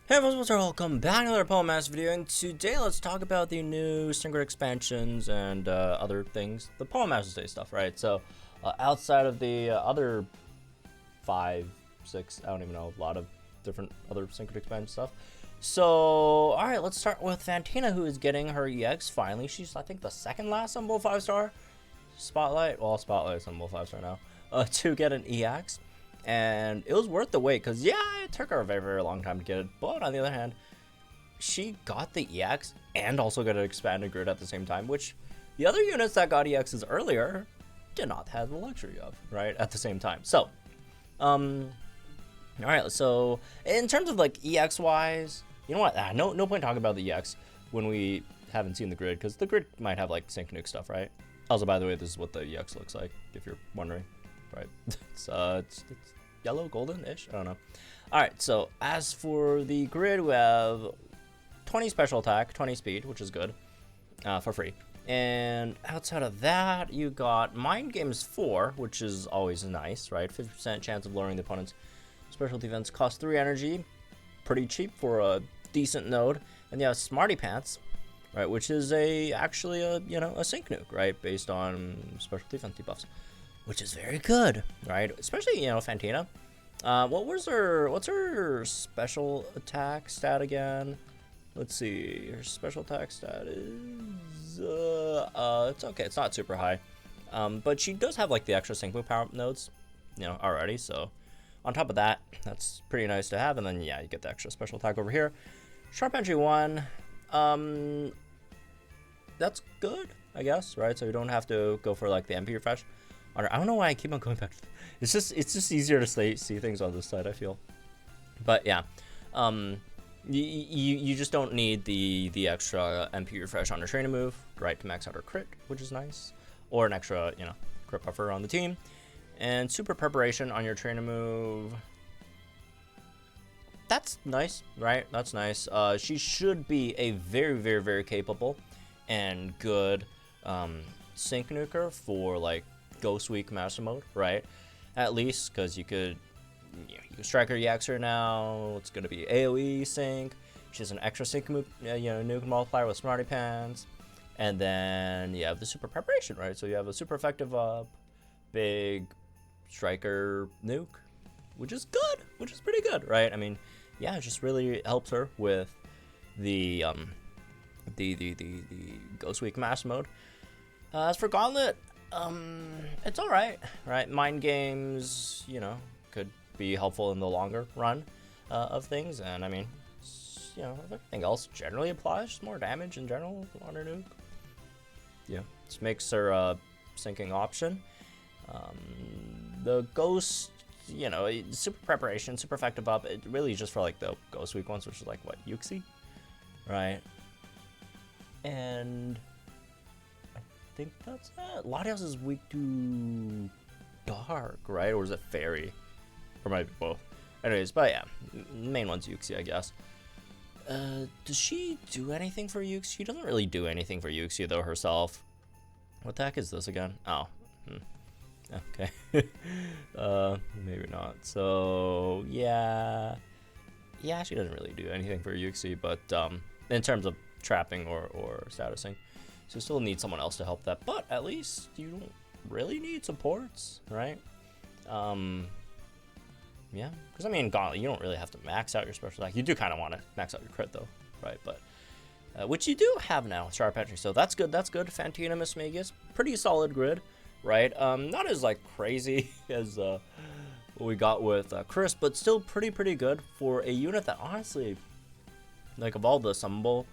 Hey everyone, welcome back to another Polemaster video, and today let's talk about the new Synchro expansions and other things, the Polemasтер's Day stuff, right? So, outside of the other 5, 6, I don't even know, a lot of different other Synchro expansion stuff. So, alright, let's start with Fantina, who is getting her EX finally. She's, I think, the second last Unbolt 5-star Spotlight. Well, Spotlight's Unbolt 5-star now, to get an EX. And it was worth the wait, because yeah, it took her a very, very long time to get it. But on the other hand, she got the EX and also got an expanded grid at the same time, which the other units that got EXs earlier did not have the luxury of, right, at the same time. So, alright, so in terms of like EX wise, you know what, no point talking about the EX when we haven't seen the grid, because the grid might have like sync nuke stuff, right? Also, by the way, this is what the EX looks like, if you're wondering. Right, it's yellow, golden-ish. I don't know. All right, so as for the grid, we have 20 special attack, 20 speed, which is good, for free. And outside of that, you got Mind Games 4, which is always nice, right? 50% chance of lowering the opponent's special defense, cost 3 energy, pretty cheap for a decent node. And you have Smarty Pants, right, which is actually a sync nuke, right, based on special defense debuffs, which is very good, right? Especially, Fantina. What's her special attack stat again? Let's see. Her special attack stat is it's okay. It's not super high, but she does have like the extra sync move power nodes, already. So on top of that, that's pretty nice to have. And then yeah, you get the extra special attack over here. Sharp entry 1. That's good, I guess, right? So you don't have to go for like the MP refresh. I don't know why I keep on going back. It's just easier to see things on this side, I feel. But yeah, you just don't need the extra MP refresh on her training move, right, to max out her crit, which is nice, or an extra crit buffer on the team, and super preparation on your training move. That's nice, right? That's nice. She should be a very, very, very capable and good sync nuker for like Ghost Week Master Mode, right? At least, because you could strike her EX her now. It's gonna be AOE sync. She has an extra sync move, nuke multiplier with Smarty Pants, and then you have the super preparation, right? So you have a super effective big striker nuke, which is good, which is pretty good, right? I mean, yeah, it just really helps her with the Ghost Week Master Mode. As for Gauntlet, it's alright, right? Mind games, could be helpful in the longer run of things, and I mean, everything else generally applies, just more damage in general on her nuke. Yeah, just makes her a sinking option. The Ghost, super preparation, super effective up, it really is just for like the Ghost Week ones, which is like what, Yuxi, right? And I think that's it. Latios is weak to dark, right? Or is it fairy? Or might be both. Anyways, but yeah, main one's Yuxi, I guess. Does she do anything for Yuxi? She doesn't really do anything for Yuxi though herself. What the heck is this again? Oh, okay. Maybe not. So yeah, she doesn't really do anything for Yuxi, but in terms of trapping or statusing, so you still need someone else to help that, but at least you don't really need supports, right? Yeah, because I mean, Gauntlet, you don't really have to max out your special attack. You do kind of want to max out your crit though, right? But which you do have now, sharp entry, so that's good. That's good. Fantina Mismagius, pretty solid grid, right? Not as like crazy as what we got with Chris, but still pretty good for a unit that honestly, like of all the Summable,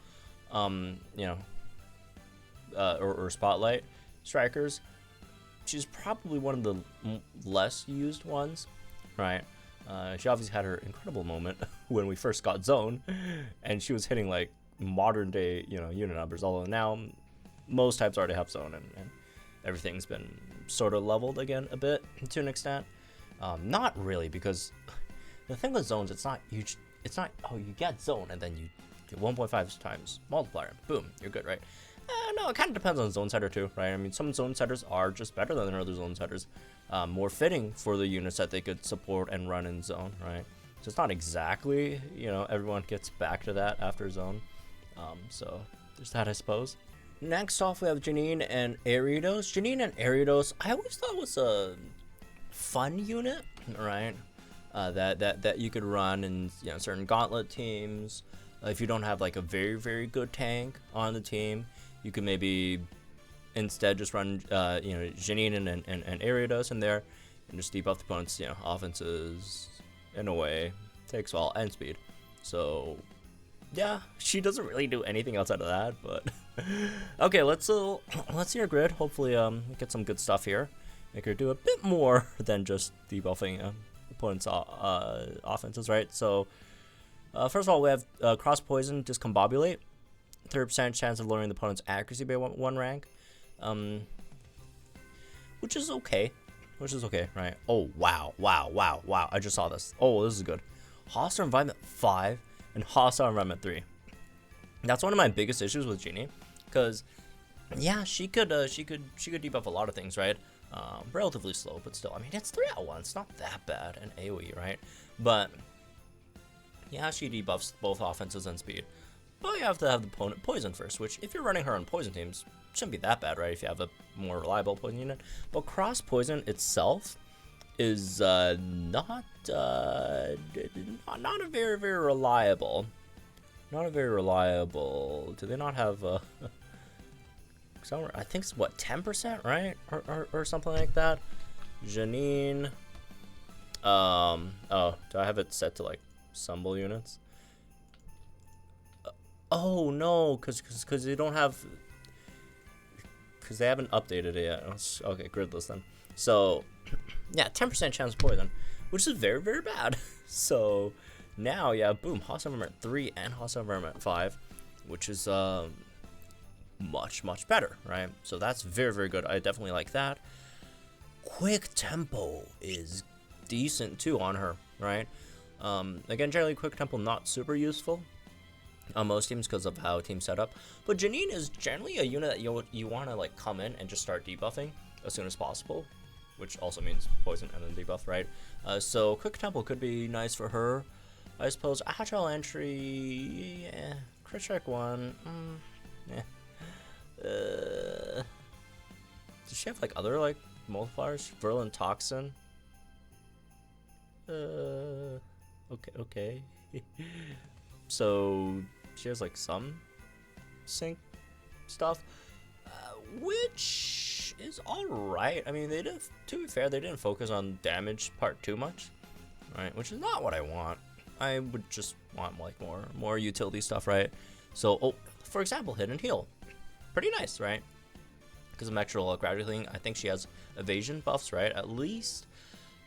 or Spotlight strikers, she's probably one of the less used ones, right? She obviously had her incredible moment when we first got Zone, and she was hitting like modern day, unit numbers, although now most types already have Zone, and everything's been sort of leveled again a bit to an extent. Not really, because the thing with zones, it's not huge. It's not, oh, you get Zone and then you get 1.5 times multiplier, boom, you're good, right? No, it kind of depends on zone setter too, right? I mean, some zone setters are just better than other zone setters, more fitting for the units that they could support and run in zone, right? So it's not exactly, you know, everyone gets back to that after zone. So there's that, I suppose. Next off, we have Janine and Ariados. Janine and Ariados, I always thought was a fun unit, right? That you could run in, you know, certain gauntlet teams. If you don't have like a very, very good tank on the team, you could maybe instead just run, you know, Janine and Ariados in there and just debuff the opponent's, you know, offenses in a way, takes all and speed. So yeah, she doesn't really do anything outside of that, but okay, let's see her grid. Hopefully get some good stuff here, make her do a bit more than just debuffing opponent's offenses, right? So first of all, we have cross poison, discombobulate, 30% chance of lowering the opponent's accuracy by one rank, which is okay, right? Oh wow, I just saw this. Oh, this is good. Hostile environment 5 and hostile environment 3. That's one of my biggest issues with Genie, because yeah, she could debuff a lot of things, right? Relatively slow, but still, I mean, it's 3 at once, not that bad, and AoE, right? But yeah, she debuffs both offenses and speed. But you have to have the opponent poison first, which if you're running her on poison teams, shouldn't be that bad, right? If you have a more reliable poison unit. But cross poison itself is not a very, very reliable. Not a very reliable. Do they not have somewhere? I think it's what, 10%, right? Or something like that. Janine. Oh, do I have it set to like Sumble units? Oh no, because they don't have, because they haven't updated it yet. Okay, gridless then. So yeah, 10% chance of poison, which is very, very bad. So now, yeah, boom, hostile environment 3 and hostile environment 5, which is much better, right? So that's very, very good. I definitely like that. Quick tempo is decent too on her, right? Again, generally quick tempo not super useful on most teams because of how teams set up, but Janine is generally a unit that you want to like come in and just start debuffing as soon as possible, which also means poison and then debuff, right? So quick tempo could be nice for her, I suppose. Agile entry, yeah. Crit strike 1, yeah. Does she have like other like multipliers? Virulent toxin. Okay. So she has like some sync stuff, which is all right. I mean, they didn't. To be fair, they didn't focus on damage part too much, right? Which is not what I want. I would just want like more utility stuff, right? So, oh, for example, hidden heal, pretty nice, right? Because of extra gradually, I think she has evasion buffs, right? At least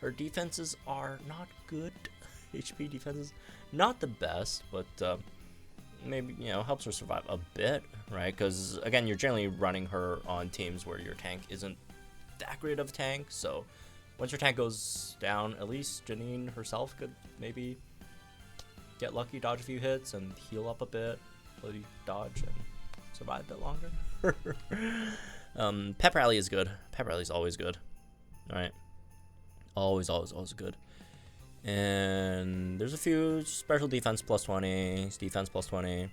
her defenses are not good. HP defenses, not the best, but maybe, you know, helps her survive a bit, right? Because again, you're generally running her on teams where your tank isn't that great of a tank. So once your tank goes down, at least Janine herself could maybe get lucky, dodge a few hits, and heal up a bit, maybe dodge and survive a bit longer. Pep Rally is good. Pep Rally is always good, right? Always good. And there's a few special defense plus 20, defense plus 20,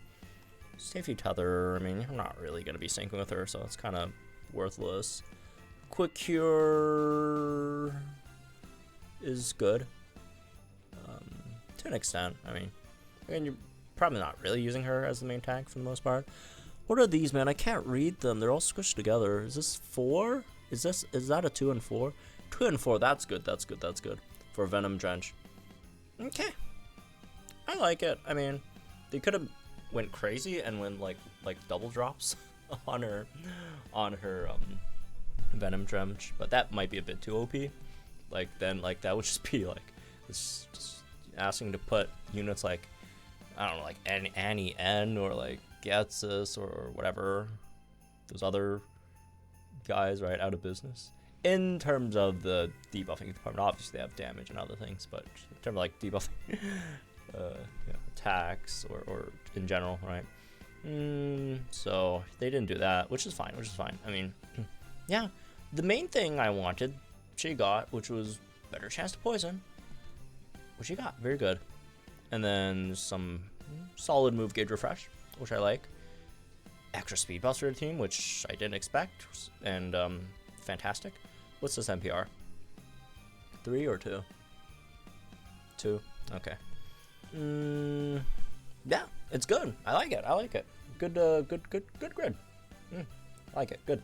safety tether. I mean, you're not really going to be syncing with her, so it's kind of worthless. Quick cure is good to an extent. I mean, again, you're probably not really using her as the main tank for the most part. What are these, man? I can't read them. They're all squished together. Is this 4? Is that a 2 and 4? 2 and 4. That's good. That's good for Venom Drench. Okay, I like it. I mean, they could have went crazy and went like double drops on her Venom Drench, but that might be a bit too OP. Like then, like that would just be like just asking to put units like, I don't know, like Annie N or like Getsus or whatever, those other guys, right, out of business. In terms of the debuffing department, obviously they have damage and other things, but in terms of like debuffing attacks or in general, right? So they didn't do that, which is fine. I mean, yeah, the main thing I wanted, she got, which was better chance to poison, which she got. Very good. And then some solid move gauge refresh, which I like. Extra speed boost for the team, which I didn't expect, and fantastic. What's this NPR? 3 or 2? 2. Okay. Yeah, it's good. I like it. I like it. Good grid. I like it. Good.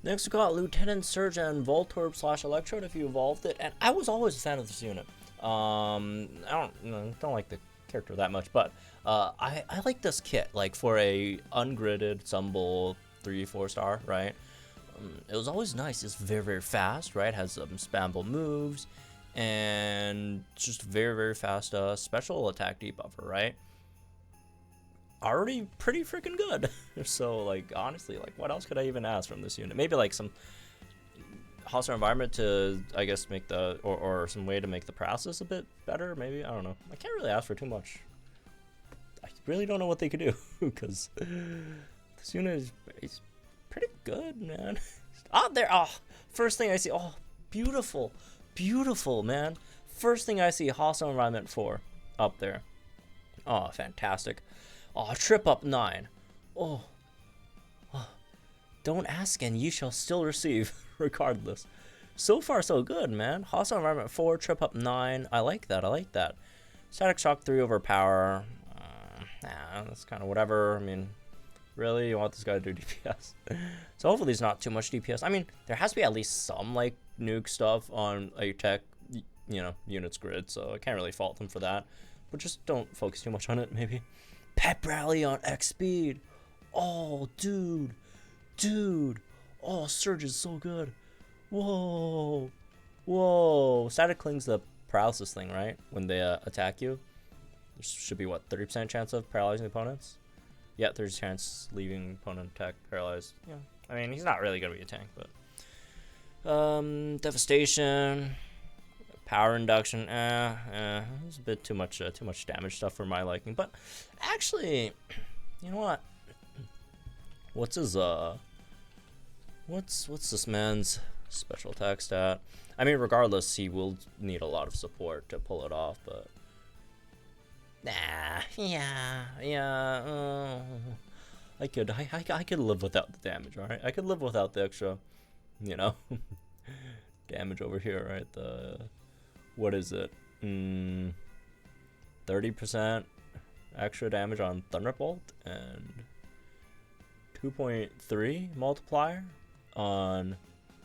Next we got Lieutenant Surge and Voltorb / Electrode if you evolved it, and I was always a fan of this unit. I don't like the character that much, but I like this kit, like for a ungridded Sumbul 3-4 star, right? It was always nice. It's very, very fast, right? Has some spammable moves and just very, very fast special attack debuffer, right? Already pretty freaking good. So like honestly, like what else could I even ask from this unit? Maybe like some hostile environment to, I guess, make the or some way to make the process a bit better. Maybe, I don't know. I can't really ask for too much. I really don't know what they could do because this unit is pretty good, man. Oh, there. Oh, first thing I see. Oh, beautiful, beautiful, man. First thing I see, hostile environment 4 up there. Oh, fantastic. Oh, trip up 9. Oh. Don't ask and you shall still receive, regardless. So far, so good, man. Hostile environment 4, trip up 9. I like that. I like that. Static shock 3 overpower. That's kind of whatever. I mean, really, you want this guy to do DPS? So hopefully, there's not too much DPS. I mean, there has to be at least some like nuke stuff on a tech, units grid. So I can't really fault them for that. But just don't focus too much on it. Maybe. Pep rally on X speed. Oh, dude. Oh, Surge is so good. Whoa. Static Cling's the paralysis thing, right? When they attack you. There should be, what, 30% chance of paralyzing opponents? Yeah, 30% chance leaving opponent attack paralyzed. Yeah. I mean, he's not really going to be a tank, but... Devastation. Power induction. It's a bit too much damage stuff for my liking. But, actually, you know what? What's his, What's this man's special attack stat? I mean, regardless, he will need a lot of support to pull it off, but... I could live without the damage, alright? I could live without the extra, damage over here, right? What is it? 30% extra damage on Thunderbolt, and 2.3 multiplier on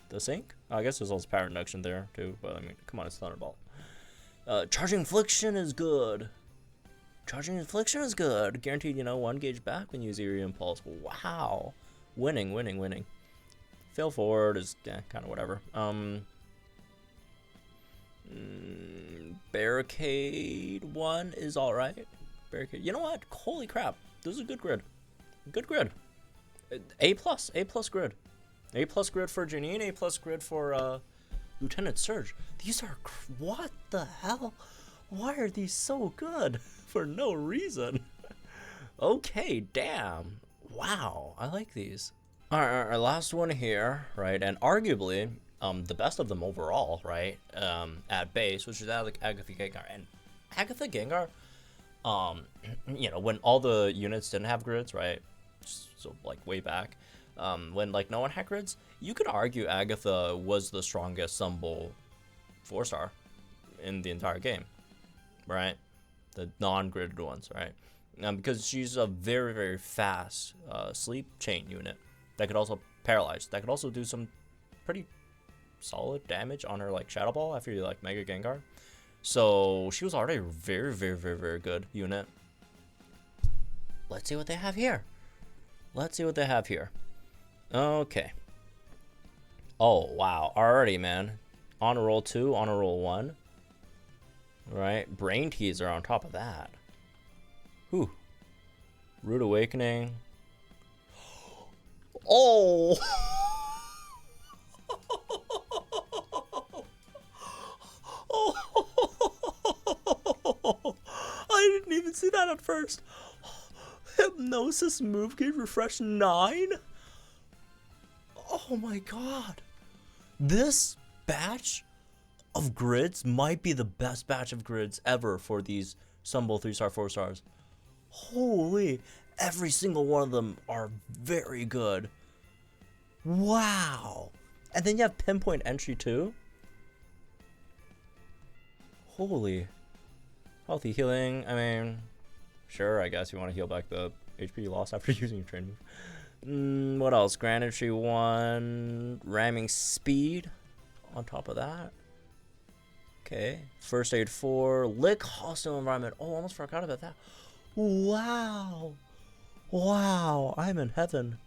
the Sync. I guess there's also power induction there too, but I mean, come on, it's Thunderbolt. Charging Infliction is good. Guaranteed, 1 gauge back when you use Eerie Impulse. Wow. Winning. Fail forward is kind of whatever. Barricade 1 is alright. Barricade. You know what? Holy crap. This is a good grid. A plus grid. A plus grid for Janine, A plus grid for Lieutenant Surge. These are what the hell? Why are these so good? For no reason. Okay, damn. Wow, I like these. Alright, our last one here, right? And arguably, the best of them overall, right? At base, which is Agatha Gengar. And Agatha Gengar, when all the units didn't have grids, right? So like way back, when like no one had grids, you could argue Agatha was the strongest Sumbul 4-star in the entire game, right? The non-gridded ones, right? Because she's a very, very fast sleep chain unit that could also paralyze. That could also do some pretty solid damage on her like Shadow Ball after you like Mega Gengar. So she was already a very, very, very, very good unit. Let's see what they have here. Okay. Oh, wow. Already, man. Honor roll 2, honor roll 1. Right? Brain Teaser on top of that. Whew. Rude Awakening. Oh! I didn't even see that at first. Hypnosis move gauge refresh 9? Oh my god. This batch of grids might be the best batch of grids ever for these Sunbow 3-star, 4-stars. Holy, every single one of them are very good. Wow. And then you have pinpoint entry too. Holy. Healthy healing. I mean, sure, I guess you want to heal back the HP you lost after using your train move. What else? Grand entry 1. Ramming speed on top of that. Okay. First aid 4. Lick hostile environment. Oh, almost forgot about that. Wow. Wow. I'm in heaven.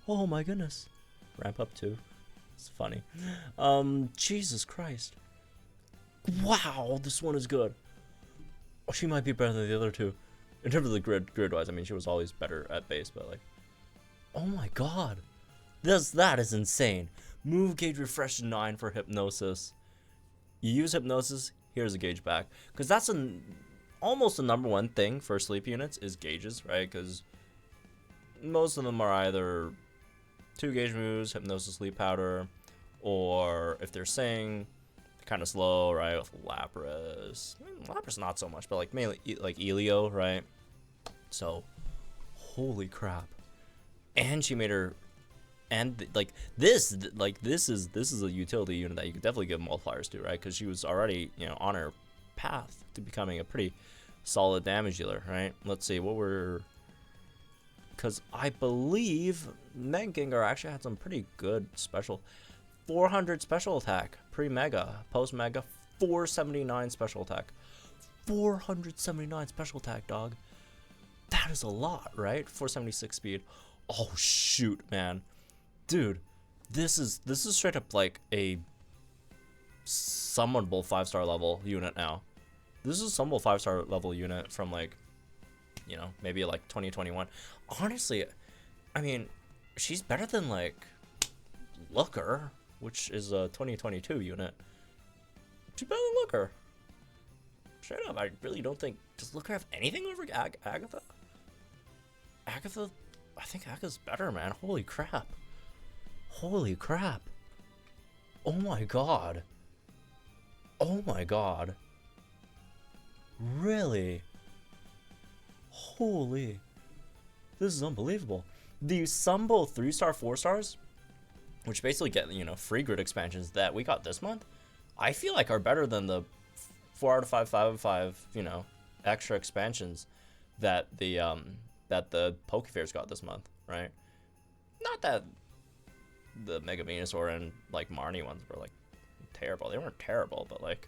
Oh my goodness. Ramp up 2. It's funny. Jesus Christ. Wow, this one is good. Oh, she might be better than the other two. In terms of the grid-wise, I mean, she was always better at base, but like, oh my god. That is insane. Move gauge refresh 9 for hypnosis. You use hypnosis, here's a gauge back. Because that's almost the number one thing for sleep units is gauges, right? Because most of them are either 2 gauge moves, hypnosis, sleep powder, or if they're saying kind of slow, right? With Lapras. I mean, Lapras not so much, but like mainly like Elio, right? So, holy crap! And she made her, and like this is a utility unit that you could definitely give multipliers to, right? Because she was already on her path to becoming a pretty solid damage dealer, right? Let's see what we're. Because I believe Meg Gengar actually had some pretty good special. 400 special attack pre-mega, post-mega 479 special attack. 479 special attack, dog. That is a lot, right? 476 speed. Oh shoot, man. Dude, this is straight up like a summonable 5-star level unit now. This is a summonable 5-star level unit from like maybe like 2021. Honestly, I mean, she's better than like Looker, which is a 2022 unit. She's better than Looker. Straight up, I really don't think... Does Looker have anything over Agatha? Agatha? I think Agatha's better, man. Holy crap. Holy crap. Oh my god. Oh my god. Really? Holy. This is unbelievable. The Sunbow 3-star, 4-stars, which basically get, free grid expansions that we got this month, I feel like are better than the 4 out of 5, 5 out of 5, extra expansions that the Pokefairs got this month, right? Not that the Mega Venusaur and like Marnie ones were like terrible. They weren't terrible, but like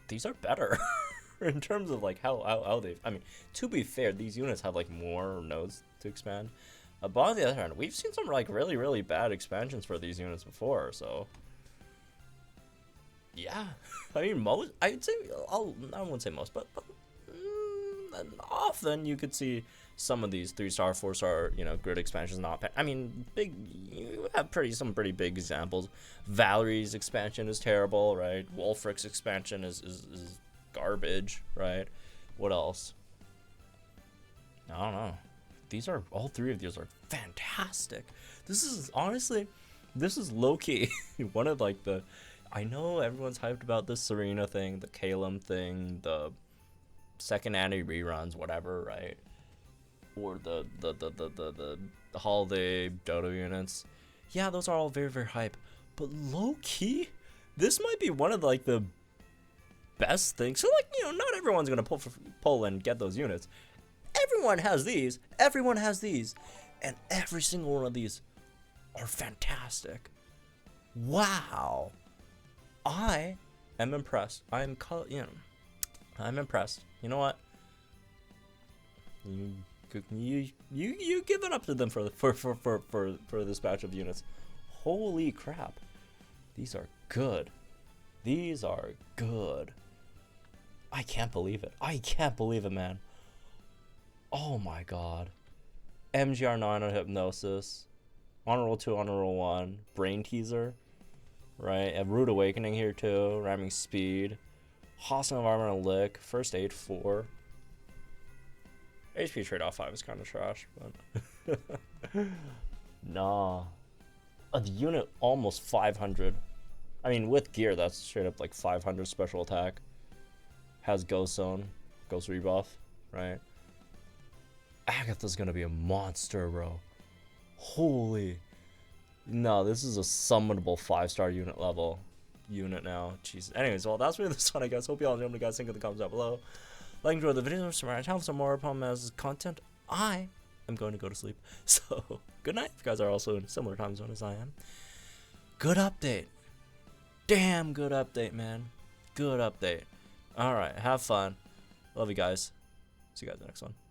these are better in terms of like how they. I mean, to be fair, these units have like more nodes to expand. But on the other hand, we've seen some like really bad expansions for these units before, so yeah. I mean, most I'd say I wouldn't say most, but often you could see some of these 3-star, 4-star grid expansions not. I mean, you have some pretty big examples. Valerie's expansion is terrible, right? Wolfric's expansion is garbage, right? What else? I don't know. All 3 of these are fantastic. This is honestly, low-key one of like the. I know everyone's hyped about the Serena thing, the Calum thing, the second anti reruns, whatever, right? Or the holiday Dodo units. Yeah, those are all very hype. But low-key, this might be one of like the best things. So like, not everyone's gonna pull and get those units. Everyone has these. And every single one of these are fantastic. Wow. I am impressed. I'm impressed. You know what? You give it up to them for this batch of units. Holy crap. These are good. I can't believe it, man. Oh my god. MGR 9 on Hypnosis. Honor Roll 2, Honor Roll 1. Brain Teaser. Right? A Rude Awakening here too. Ramming Speed. Hostile Environmental Lick. First Aid 4. HP trade-off 5 is kind of trash, but... nah. A unit almost 500. I mean, with gear, that's straight up like 500 special attack. has Ghost Zone, Ghost Rebuff, right? Agatha's gonna be a monster, bro. Holy. No, this is a summonable 5-star unit level unit now. Jesus. Anyways, well, that's really this one, I guess. Hope you all enjoyed. Guys, think in the comments down below. Like, enjoy the video. Subscribe to channel for some more as content. I am going to go to sleep. So, good night. If you guys are also in a similar time zone as I am. Good update. Damn good update, man. Good update. Alright, have fun. Love you guys. See you guys in the next one.